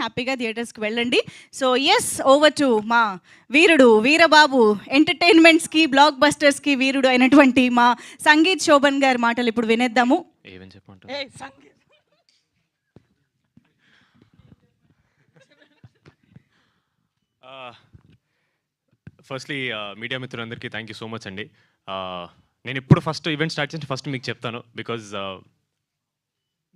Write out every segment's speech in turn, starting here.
హ్యాపీగా థియేటర్స్కి వెళ్ళండి. సో ఎస్, ఓవర్ టు మా వీరుడు వీరబాబు ఎంటర్టైన్మెంట్స్కి బ్లాక్ బస్టర్స్కి వీరుడు అయినటువంటి మా సంగీత్ శోభన్ గారి మాటలు ఇప్పుడు వినేద్దాము. ఫస్ట్లీ మీడియా మిత్రులందరికీ థ్యాంక్ యూ సో మచ్ అండి. నేను ఇప్పుడు ఫస్ట్ ఈవెంట్ స్టార్ట్ చేసి ఫస్ట్ మీకు చెప్తాను, బికాజ్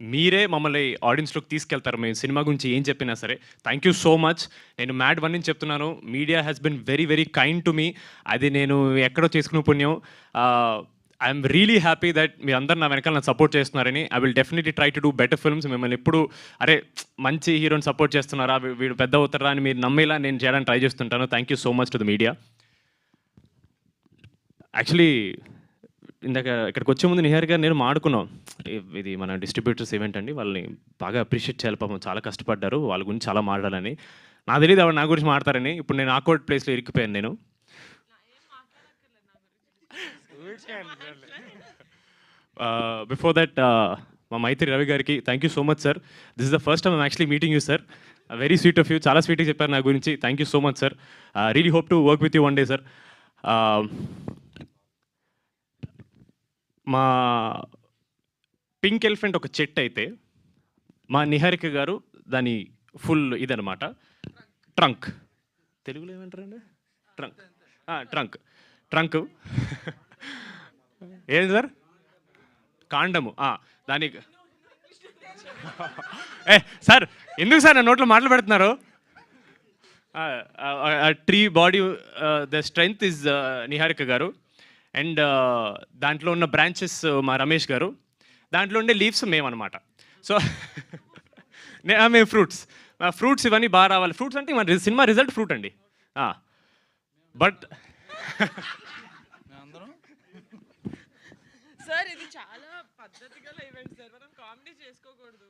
మీరే మమ్మల్ని ఆడియన్స్లోకి తీసుకెళ్తారు. మేము సినిమా గురించి ఏం చెప్పినా సరే థ్యాంక్ యూ సో మచ్. నేను మ్యాడ్ వన్ నుంచి చెప్తున్నాను, media has been very very kind to me. అది నేను ఎక్కడో చేసుకునే పుణ్యం. ఐఎమ్ రియలీ హ్యాపీ దట్ మీ అందరు నా వెనకాల నాకు సపోర్ట్ చేస్తున్నారని. I will definitely try to do better films. మిమ్మల్ని ఎప్పుడు అరే మంచి హీరోని సపోర్ట్ చేస్తున్నారా, వీడు పెద్ద అవుతారా అని మీరు నమ్మేలా నేను చేయడానికి ట్రై చేస్తుంటాను. Thank you so much to the media. Actually ఇందాక ఇక్కడికి వచ్చే ముందు నిహార్ గారు నేను మాడుకున్నాం, ఇది మన డిస్ట్రిబ్యూటర్స్ ఈవెంట్ అండి, వాళ్ళని బాగా అప్రిషియేట్ చేయాలి, పాపం చాలా కష్టపడ్డారు, వాళ్ళ గురించి చాలా మాట్లాడాలని. నాకు తెలియదు ఆవిడ నా గురించి మాట్లాడతారని. ఇప్పుడు నేను ఆక్వర్డ్ ప్లేస్లో ఇరికిపోయాను. నేను బిఫోర్ దట్ మా మైత్రి రవి గారికి thank you so much sir. This is the first time I'm actually meeting you sir. Very sweet of you, చాలా స్వీట్గా చెప్పారు నా గురించి. Thank you so much sir. Really hope to work with you one day sir. మా pink elephant ఒక చెట్టు అయితే మా నిహారిక గారు దాని ఫుల్ ఇదనమాట ట్రంక్. తెలుగులో ఏమంటారండి? ట్రంక్. ట్రంక్ ట్రంక్ ఏంటి సార్? కాండము. దానికి సార్ ఎందుకు సార్ నా నోట్లో మాటలు పెడుతున్నారు? Tree body the strength is Niharika గారు. అండ్ దాంట్లో ఉన్న బ్రాంచెస్ మా రమేష్ గారు. దాంట్లో ఉండే లీవ్స్ మేమన్నమాట. సో మేము ఫ్రూట్స్ ఇవన్నీ బాగా రావాలి. ఫ్రూట్స్ అంటే మన సినిమా రిజల్ట్ ఫ్రూట్ అండి. బట్ సార్ ఇది చాలా పద్ధతి గల ఈవెంట్ సార్, మనం కామెడీ చేసుకోకూడదు.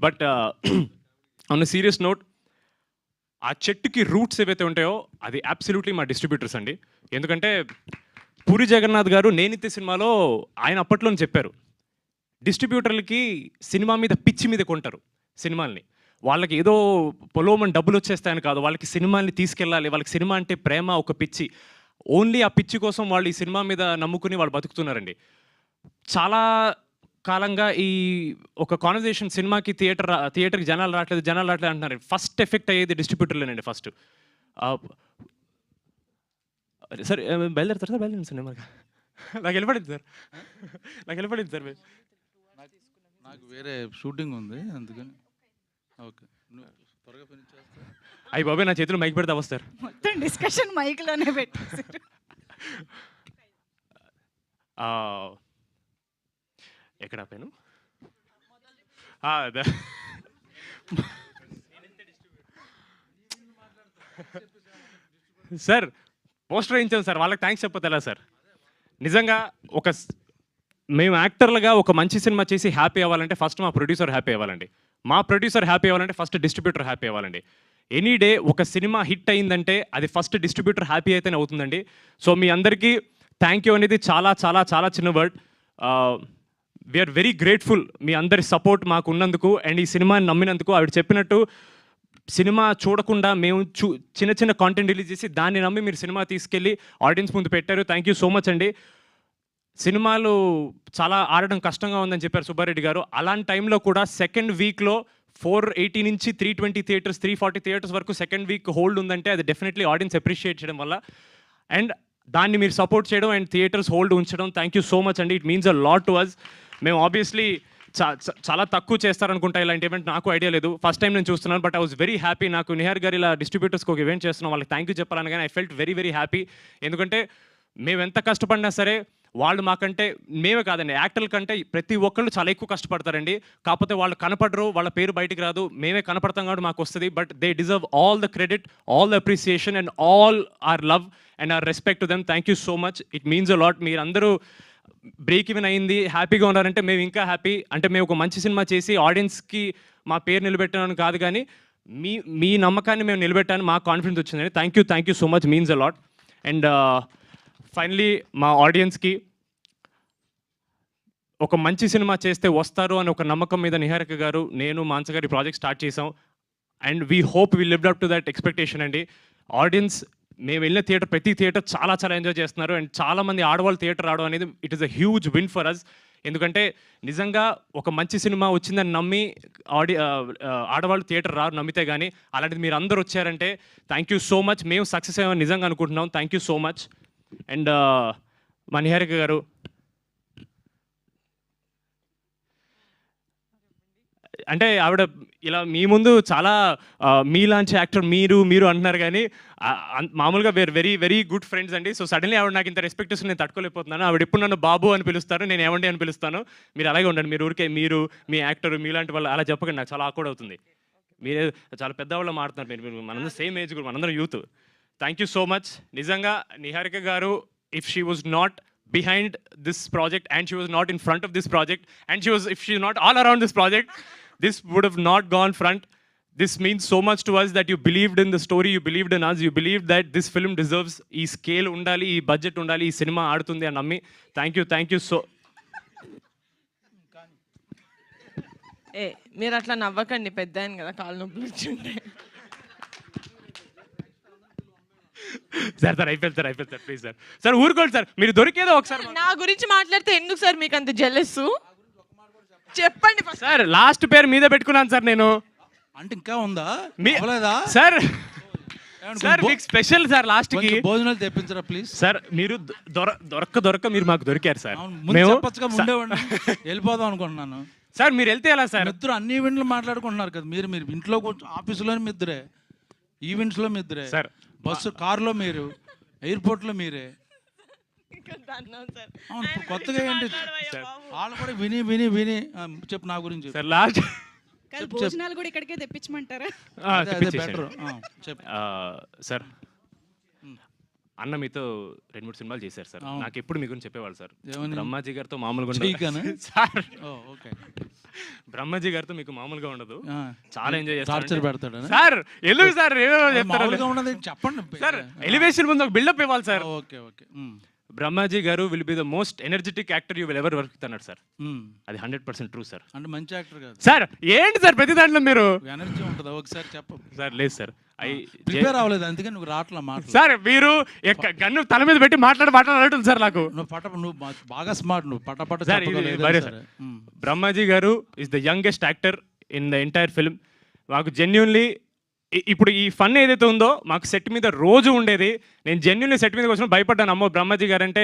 But on a serious note, ఆ చెట్టుకి రూట్స్ ఏవైతే ఉంటాయో అది అబ్సల్యూట్లీ మా డిస్ట్రిబ్యూటర్స్ అండి. ఎందుకంటే పూరి జగన్నాథ్ గారు నేనిత్తే సినిమాలో ఆయన అప్పట్లోనే చెప్పారు, డిస్ట్రిబ్యూటర్లకి సినిమా మీద పిచ్చి మీద కొంటారు సినిమాల్ని. వాళ్ళకి ఏదో పొలోమని డబ్బులు వచ్చేస్తాయని కాదు, వాళ్ళకి సినిమాల్ని తీసుకెళ్ళాలి, వాళ్ళకి సినిమా అంటే ప్రేమ, ఒక పిచ్చి. ఓన్లీ ఆ పిచ్చి కోసం వాళ్ళు ఈ సినిమా మీద నమ్ముకుని వాళ్ళు బతుకుతున్నారండి. చాలా కాలంగా ఈ ఒక కాన్వర్జేషన్, సినిమాకి థియేటర్కి జనాలు రావట్లేదు అంటున్నారు. ఫస్ట్ ఎఫెక్ట్ అయ్యేది డిస్ట్రిబ్యూటర్లేనండి. ఫస్ట్ సార్ బయలుదేరుతారు సార్, బయలుదేరండి సార్. నాకు వెళ్ళిపడింది సార్. నాకు వేరే షూటింగ్ ఉంది అందుకని. ఓకే, త్వరగా ఫినిష్ చేస్తా. అయ్యి బాబాయ్, నా చేతిలో మైక్ పెడితే వస్తారు. మొత్తం డిస్కషన్ మైక్లోనే పెట్టేశారు. ఎక్కడ ఆపాను? సార్ పోస్టర్ వేయించాం సార్, వాళ్ళకి థ్యాంక్స్ చెప్పొద్దు ఎలా సార్? నిజంగా మేము యాక్టర్లుగా ఒక మంచి సినిమా చేసి హ్యాపీ అవ్వాలంటే ఫస్ట్ మా ప్రొడ్యూసర్ హ్యాపీ అవ్వాలండి. మా ప్రొడ్యూసర్ హ్యాపీ అవ్వాలంటే ఫస్ట్ డిస్ట్రిబ్యూటర్ హ్యాపీ అవ్వాలండి. ఎనీ డే ఒక సినిమా హిట్ అయిందంటే అది ఫస్ట్ డిస్ట్రిబ్యూటర్ హ్యాపీ అయితేనే అవుతుందండి. సో మీ అందరికీ థ్యాంక్ యూ అనేది చాలా చాలా చాలా చిన్న వర్డ్. వీఆర్ వెరీ గ్రేట్ఫుల్ మీ అందరి సపోర్ట్ మాకు ఉన్నందుకు అండ్ ఈ సినిమాని నమ్మినందుకు. ఆవిడ చెప్పినట్టు సినిమా చూడకుండా మేము చిన్న చిన్న కాంటెంట్ రిలీజ్ చేసి దాన్ని నమ్మి మీరు సినిమా తీసుకెళ్ళి ఆడియన్స్ ముందు పెట్టారు. థ్యాంక్ యూ సో మచ్ అండి. సినిమాలు చాలా ఆడడం కష్టంగా ఉందని చెప్పారు సుబ్బారెడ్డి గారు. అలాంటి టైంలో కూడా సెకండ్ వీక్లో 480 నుంచి 320 థియేటర్స్, 340 థియేటర్స్ వరకు సెకండ్ వీక్ హోల్డ్ ఉందంటే అది డెఫినెట్లీ ఆడియన్స్ అప్రిషియేట్ చేయడం వల్ల. అండ్ దాన్ని మీరు సపోర్ట్ చేయడం అండ్ థియేటర్స్ హోల్డ్ ఉంచడం, థ్యాంక్ యూ సో మచ్ అండి. It means a lot to us. మేము ఆబ్వియస్లీ చాలా తక్కువ చేస్తారనుకుంటా ఇలాంటి ఈవెంట్, నాకు ఐడియా లేదు, ఫస్ట్ టైం నేను చూస్తున్నాను. But I was very happy. నాకు నిహార్ గారు ఇలా డిస్ట్రిబ్యూటర్స్కి ఒక ఈవెంట్ చేస్తున్నాం, వాళ్ళకి థ్యాంక్ యూ చెప్పాలని కానీ I felt very very happy. ఎందుకంటే మేము ఎంత కష్టపడినా సరే వాళ్ళు మాకంటే, మేమే కాదండి యాక్టర్ల కంటే ప్రతి ఒక్కళ్ళు చాలా ఎక్కువ కష్టపడతారండి. కాకపోతే వాళ్ళు కనపడరు, వాళ్ళ పేరు బయటికి రాదు, మేమే కనపడతాం కాబట్టి మాకు వస్తుంది. But they deserve all the credit, all the appreciation and all our love and our respect to them. Thank you so much. It means a lot. మీరు అందరూ బ్రేక్ ఈవెన్ అయింది, హ్యాపీగా ఉన్నారంటే మేము ఇంకా హ్యాపీ. అంటే మేము ఒక మంచి సినిమా చేసి ఆడియన్స్కి మా పేరు నిలబెట్టాను కాదు, కానీ మీ నమ్మకాన్ని మేము నిలబెట్టాను, మాకు కాన్ఫిడెన్స్ వచ్చిందని. Thank you so much, means a lot. And finally మా ఆడియన్స్కి ఒక మంచి సినిమా చేస్తే వస్తారు అని ఒక నమ్మకం మీద నిహారిక గారు, నేను, మానస గారి ప్రాజెక్ట్ స్టార్ట్ చేసాం. And we hope we lived up to that expectation అండి. ఆడియన్స్ మేము వెళ్ళిన థియేటర్, ప్రతి థియేటర్ చాలా చాలా ఎంజాయ్ చేస్తున్నారు. అండ్ చాలామంది ఆడవాళ్ళు థియేటర్ రావడం అనేది it is a huge win for us. ఎందుకంటే నిజంగా ఒక మంచి సినిమా వచ్చిందని నమ్మి ఆడవాళ్ళు థియేటర్ రారు నమ్మితే కానీ. అలాంటిది మీరు అందరూ వచ్చారంటే థ్యాంక్ యూ సో మచ్. మేము సక్సెస్ అయ్యామని నిజంగా అనుకుంటున్నాం. Thank you so much. And మా నిహారిక గారు, అంటే ఆవిడ ఇలా మీ ముందు చాలా మీలాంటి యాక్టర్ మీరు అంటున్నారు కానీ మామూలుగా we're very very good friends అండి. సో సడన్లీ ఆవిడ నాకు ఇంత రెస్పెక్ట్ ఇస్తుంది, నేను తట్టుకోలేకపోతున్నాను. ఆవిడ ఎప్పుడు నన్ను బాబు అని పిలుస్తారు, నేను ఏమండి అని పిలుస్తాను. మీరు అలాగే ఉండండి. మీరు ఊరికే మీరు మీ యాక్టర్ మీలాంటి వాళ్ళు అలా చెప్పకండి, నాకు చాలా ఆక్వర్డ్ అవుతుంది. మీరే చాలా పెద్దవాళ్ళు మాడుతున్నారు. మీరు మనందరం సేమ్ ఏజ్ గ్రూప్, మనందరం youth. Thank you so much. నిజంగా నిహారిక గారు, if she was not behind this project and she was not in front of this project and if she was not all around this project, this would have not gone front. This means so much to us that you believed in the story, you believed in us, you believed that this film deserves ee scale undali, ee budget undali, ee cinema aadutundi ani nammi. Thank you so. మీరు అట్లా నవ్వకండి, పెద్ద ఆయన కదా, కాళ్ళు నొప్పులు వచ్చిండే. Sir అయిపోయింది sir please sir ఊరుకోండి సార్. మీరు దొరికేదో ఒకసారి నా గురించి మాట్లాడితే ఎందుకు సార్ మీకు అంత జెలస్? చెప్పండి సార్. లాస్ట్ పేరు మీద పెట్టుకున్నాను సార్ నేను. అంటే ఇంకా ఉందా సార్? సార్ మీకు స్పెషల్ సార్ లాస్ట్ కి భోజనాలు తెప్పించరా ప్లీజ్ సార్. మీరు దొరక్క మీరు మాకు దొరికారు సార్. మేము వెళ్ళిపోదాం అనుకుంటున్నాను సార్. మీరు వెళ్తే ఎలా సార్? ఇద్దరు అన్ని ఈవెంట్లు మాట్లాడుకుంటున్నారు కదా. మీరు ఇంట్లో ఆఫీసులో మిద్దరే, ఈవెంట్స్ లో మిద్దరే సార్, బస్సు కారులో మీరు, ఎయిర్పోర్ట్ లో మీరే. అవును, ఇప్పుడు కొత్తగా ఏంటి వాళ్ళు కూడా విని విని విని చెప్పు నా గురించి సార్. లాస్ట్ భోజనాలు కూడా ఇక్కడికే తెప్పించమంటారా? సార్ అన్న మీతో 2-3 సినిమాలు చేశారు సార్. నాకు ఎప్పుడు మీ గురించి చెప్పేవాళ్ళు సార్. బ్రహ్మాజీ గారితో మామూలుగా ఉండదు సార్. బ్రహ్మాజీ గారితో మీకు మామూలుగా ఉండదు, చాలా ఎంజాయ్ చేస్తారు సార్. ఎందుకు సార్ చెప్పండి సార్? ఎలివేషన్ ముందు ఒక బిల్డప్ ఇవ్వాలి సార్. Okay okay. బ్రహ్మాజీ గారు will be the most energetic actor you will ever work అన్నాడు సార్. అది 100% ట్రూ సార్. అంటే మంచి యాక్టర్ కాదు సార్. ఏంటి సార్ ప్రతి దాంట్లో మీరు ఎనర్జీ ఉంటుంది? ఒకసారి చెప్పు సార్. లేదు సార్, ప్రిపేర్ అవ్వలేదు అందుకే నువ్వు రావట్లా మాట సార్. మీరు గన్ను తల మీద పెట్టి మాట్లాడుతుంది సార్ నాకు. నువ్వు బాగా స్మార్ట్, నువ్వు పట సార్. బ్రహ్మాజీ గారు is the youngest actor in the entire film. మాకు జెన్యున్లీ ఇప్పుడు ఈ ఫన్ ఏదైతే ఉందో మాకు సెట్ మీద రోజు ఉండేది. నేను జెన్యున్లీ సెట్ మీదకి వచ్చిన భయపడ్డాను. అమ్మో బ్రహ్మాజీ గారు అంటే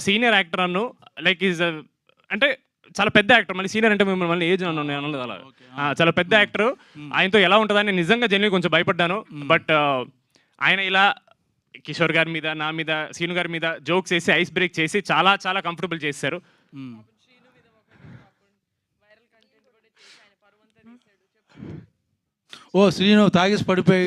సీనియర్ యాక్టర్ అన్ను, లైక్ ఈజ్ అంటే చాలా పెద్ద యాక్టర్. మళ్ళీ సీనియర్ అంటే మిమ్మల్ని ఏజ్ అనలేదు అలా. చాలా పెద్ద యాక్టర్, ఆయనతో ఎలా ఉంటుందని నిజంగా జెన్యున్లీ కొంచెం భయపడ్డాను. బట్ ఆయన ఇలా కిషోర్ గారి మీద, నా మీద, సీను గారి మీద జోక్స్ వేసి ఐస్ బ్రేక్ చేసి చాలా చాలా కంఫర్టబుల్ చేశారు. ఓ శ్రీను తాగేసి పడిపోయి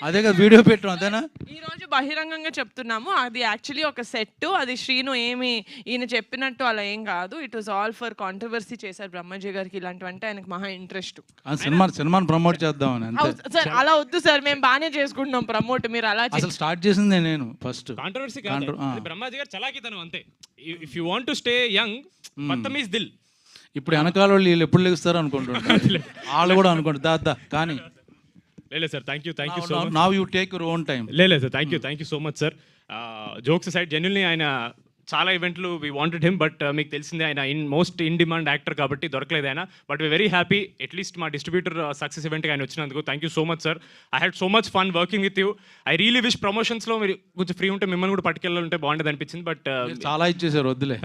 అదే కదా వీడియో పెట్టాం, అంతేనా? ఈ రోజు బహిరంగంగా చెప్తున్నాము, అది యాక్చువల్లీ ఒక సెట్. అది శ్రీను ఏమి ఈయన చెప్పినట్టు అలా ఏం కాదు. It was all for controversy చేశారు బ్రహ్మాజీ గారికి. ఇలాంటివంటే ఆయనకు మహా ఇంట్రెస్ట్. సినిమాని ప్రమోట్ చేద్దామని. సార్ అలా వద్దు సార్, మేము బాగానే చేసుకుంటున్నాం ప్రమోట్. మీరు అలా అసలు స్టార్ట్ చేసిందే నేను ఫస్ట్. కాంట్రవర్సీ కాదు, బ్రహ్మాజీ గారు చలాకితనం అంతే. If you want to stay young, Badtameez Dil. ఇప్పుడు వెనకాల వాళ్ళు వీళ్ళు ఎప్పుడు లెగుస్తారు అనుకుంటుంటారు, వాళ్ళు కూడా అనుకుంటారు దాదా. కానీ లేదు sir, thank you so much. Now you take your own time. లేదు sir, thank you so much sir. Jokes side genuinely ఆయన చాలా ఈవెంట్లు వీ వాంటెడ్ హిమ్, బట్ మీకు తెలిసిందే ఆయన మోస్ట్ ఇన్ డిమాండ్ యాక్టర్ కాబట్టి దొరకలేదు ఆయన. But we very happy at least మా డిస్ట్రిబ్యూటర్ సక్సెస్ ఈవెంట్కి ఆయన వచ్చినందుకు. Thank you so much sir. I had so much fun working with you. I really wish ప్రమోషన్స్లో మీరు కొంచెం ఫ్రీ ఉంటే మిమ్మల్ని కూడా పట్టుకెళ్ళాలంటే బాగుండేది అనిపించింది. బట్ చాలా ఇచ్చేసారు, వద్దులే.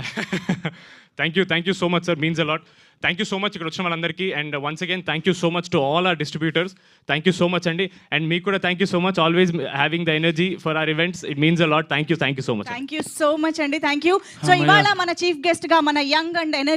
Thank you so much sir, means a lot. Thank you so much ఇక్కడ వచ్చిన వాళ్ళందరికీ. And once again thank you so much to all our distributors. Thank you so much అండి. అండ్ మీకు కూడా thank you so much, always having the energy for our events. It means a lot. Thank you so much. Thank you so much అండి. Thank you. So ఇవాళ మన chief guest గా మన young and energy